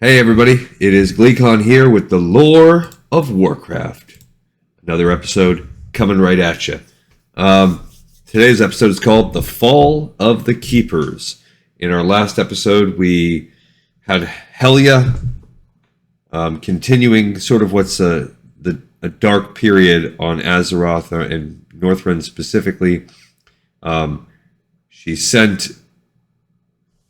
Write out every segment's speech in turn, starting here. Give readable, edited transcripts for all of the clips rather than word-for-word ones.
Hey everybody, it is GleeCon here with the lore of Warcraft. Another episode coming right at you. Today's episode is called The Fall of the Keepers. In our last episode, we had Helia continuing sort of what's a dark period on Azeroth and Northrend specifically. She sent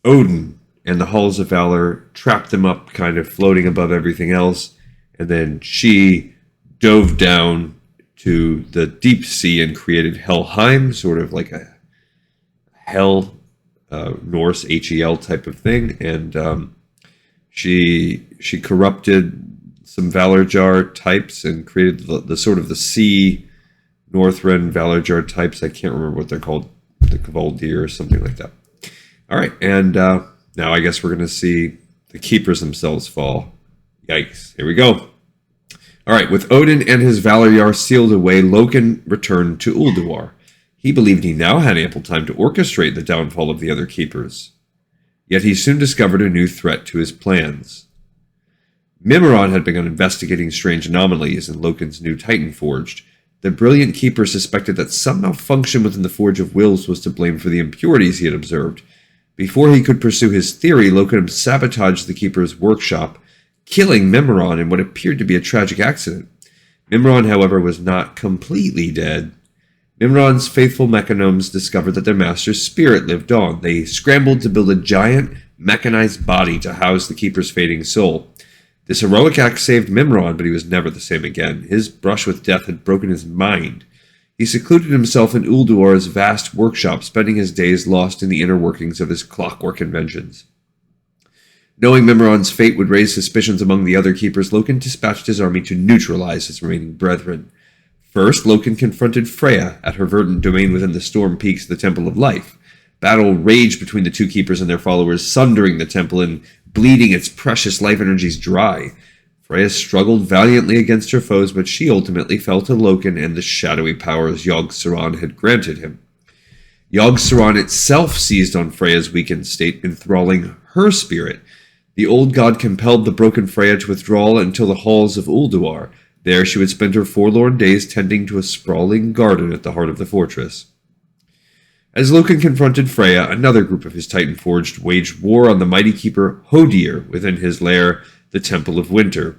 Odin and the Halls of Valor, trapped them up kind of floating above everything else, and then she dove down to the deep sea and created Helheim, sort of like a Hell, Norse Hel type of thing, and she corrupted some Valorjar types and created the sort of the sea Northrend Valorjar types. I can't remember what they're called, the Kavaldir or something like that. All right, and now I guess we're going to see the Keepers themselves fall. Yikes. Here we go. All right, with Odin and his Valorjar sealed away, Loken returned to Ulduar. He believed he now had ample time to orchestrate the downfall of the other Keepers. Yet he soon discovered a new threat to his plans. Mimiron had begun investigating strange anomalies in Loken's new Titan Forged. The brilliant Keeper suspected that some malfunction within the Forge of Wills was to blame for the impurities he had observed. Before he could pursue his theory, Loken sabotaged the Keeper's workshop, killing Mimiron in what appeared to be a tragic accident. Mimiron, however, was not completely dead. Mimiron's faithful mechanomes discovered that their master's spirit lived on. They scrambled to build a giant, mechanized body to house the Keeper's fading soul. This heroic act saved Mimiron, but he was never the same again. His brush with death had broken his mind. He secluded himself in Ulduar's vast workshop, spending his days lost in the inner workings of his clockwork inventions. Knowing Mimiron's fate would raise suspicions among the other Keepers, Loken dispatched his army to neutralize his remaining brethren. First, Loken confronted Freya at her verdant domain within the storm peaks of the Temple of Life. Battle raged between the two Keepers and their followers, sundering the temple and bleeding its precious life energies dry. Freya struggled valiantly against her foes, but she ultimately fell to Loken and the shadowy powers Yogg-Saron had granted him. Yogg-Saron itself seized on Freya's weakened state, enthralling her spirit. The old god compelled the broken Freya to withdraw until the halls of Ulduar. There she would spend her forlorn days tending to a sprawling garden at the heart of the fortress. As Loken confronted Freya, another group of his Titan Forged waged war on the mighty keeper Hodir within his lair, the Temple of Winter.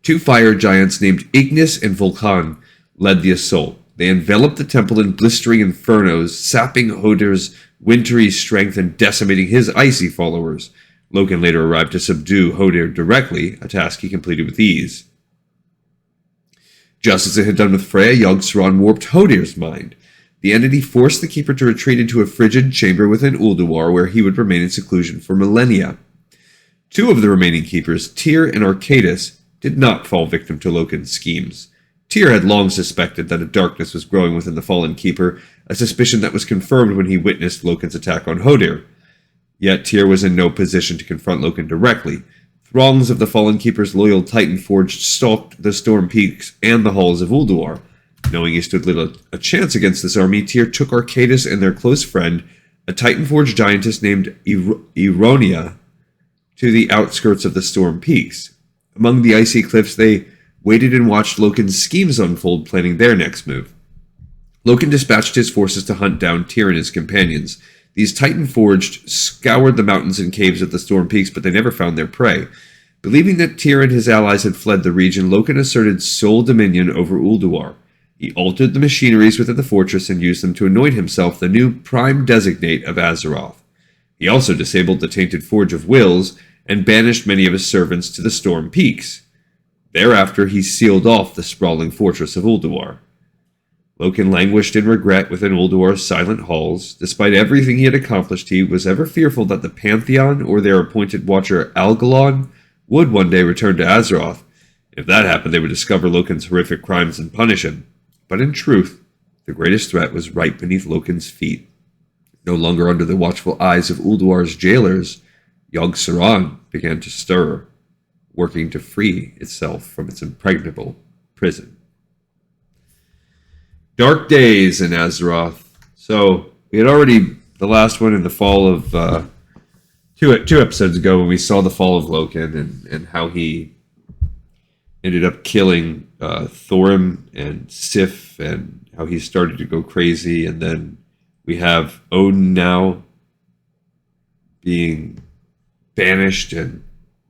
Two fire giants named Ignis and Vulcan led the assault. They enveloped the temple in blistering infernos, sapping Hodir's wintry strength and decimating his icy followers. Loken later arrived to subdue Hodir directly, a task he completed with ease. Just as it had done with Freya, Yogg-Saron warped Hodir's mind. The entity forced the Keeper to retreat into a frigid chamber within Ulduar, where he would remain in seclusion for millennia. Two of the remaining Keepers, Tyr and Arcadis, did not fall victim to Loken's schemes. Tyr had long suspected that a darkness was growing within the fallen Keeper, a suspicion that was confirmed when he witnessed Loken's attack on Hodir. Yet Tyr was in no position to confront Loken directly. Throngs of the fallen Keeper's loyal Titan Forged stalked the storm peaks and the halls of Ulduar. Knowing he stood little a chance against this army, Tyr took Arcadis and their close friend, a Titan Forged giantess named Ironia, to the outskirts of the storm peaks. Among the icy cliffs, they waited and watched Loken's schemes unfold, planning their next move. Loken dispatched his forces to hunt down Tyr and his companions. These Titan Forged scoured the mountains and caves of the storm peaks, but they never found their prey. Believing that Tyr and his allies had fled the region, Loken asserted sole dominion over Ulduar. He altered the machineries within the fortress and used them to anoint himself the new prime designate of Azeroth. He also disabled the tainted Forge of Wills and banished many of his servants to the storm peaks. Thereafter, he sealed off the sprawling fortress of Ulduar. Loken languished in regret within Ulduar's silent halls. Despite everything he had accomplished, he was ever fearful that the Pantheon or their appointed watcher Algalon would one day return to Azeroth. If that happened, they would discover Loken's horrific crimes and punish him. But in truth, the greatest threat was right beneath Loken's feet. No longer under the watchful eyes of Ulduar's jailers, Yogg-Saron began to stir, working to free itself from its impregnable prison. Dark days in Azeroth. So, we had already, the last one in the fall of two episodes ago when we saw the fall of Loken and how he ended up killing Thorim and Sif, and how he started to go crazy. And then we have Odin now being banished, and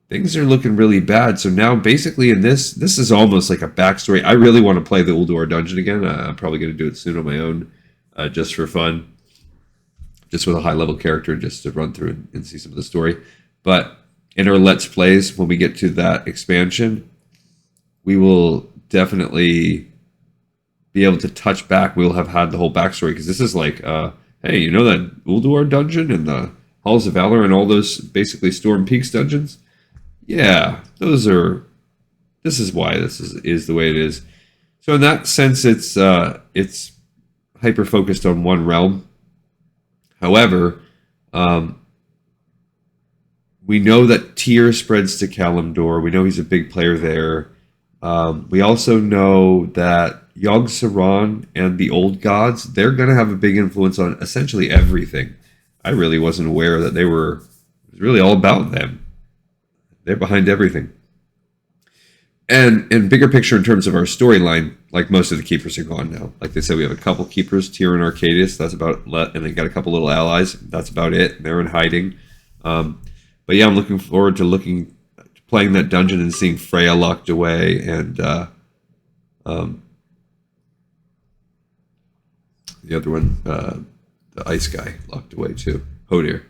things are looking really bad. So now basically in this is almost like a backstory. I really want to play the Ulduar dungeon again. I'm probably going to do it soon on my own, just for fun, just with a high level character, just to run through and see some of the story. But in our Let's Plays, when we get to that expansion, we will definitely be able to touch back. We'll have had the whole backstory, because this is like, hey, you know that Ulduar dungeon and the Halls of Valor and all those basically Storm Peaks dungeons? Yeah, those are. This is why this is the way it is. So in that sense, it's hyper focused on one realm. However, we know that Tyr spreads to Kalimdor. We know he's a big player there. We also know that Yogg-Saron and the Old Gods, they're going to have a big influence on essentially everything. I really wasn't aware that it was really all about them. They're behind everything. And in bigger picture, in terms of our storyline, like most of the keepers are gone now. Like they said, we have a couple keepers, Tyr and Arcadius. That's about, and they got a couple little allies. That's about it. They're in hiding. But yeah, I'm looking forward to playing that dungeon and seeing Freya locked away, and the other one, the ice guy, locked away too, Hodir.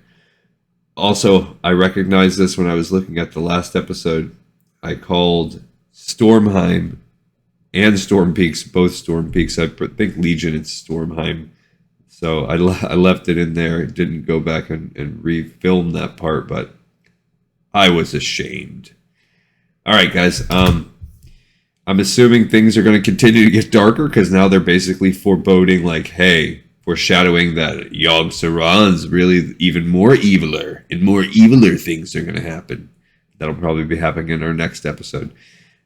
Also, I recognized this when I was looking at the last episode. I called Stormheim and Storm Peaks both Storm Peaks. I think Legion is Stormheim. So I left it in there. Didn't go back and refilm that part, but I was ashamed. All right, guys. I'm assuming things are going to continue to get darker, because now they're basically foreboding, like, hey, foreshadowing that Yogg-Saron's really even more eviler, and more eviler things are going to happen. That'll probably be happening in our next episode.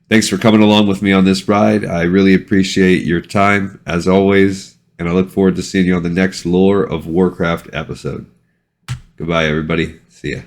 Thanks for coming along with me on this ride. I really appreciate your time, as always, and I look forward to seeing you on the next Lore of Warcraft episode. Goodbye, everybody. See ya.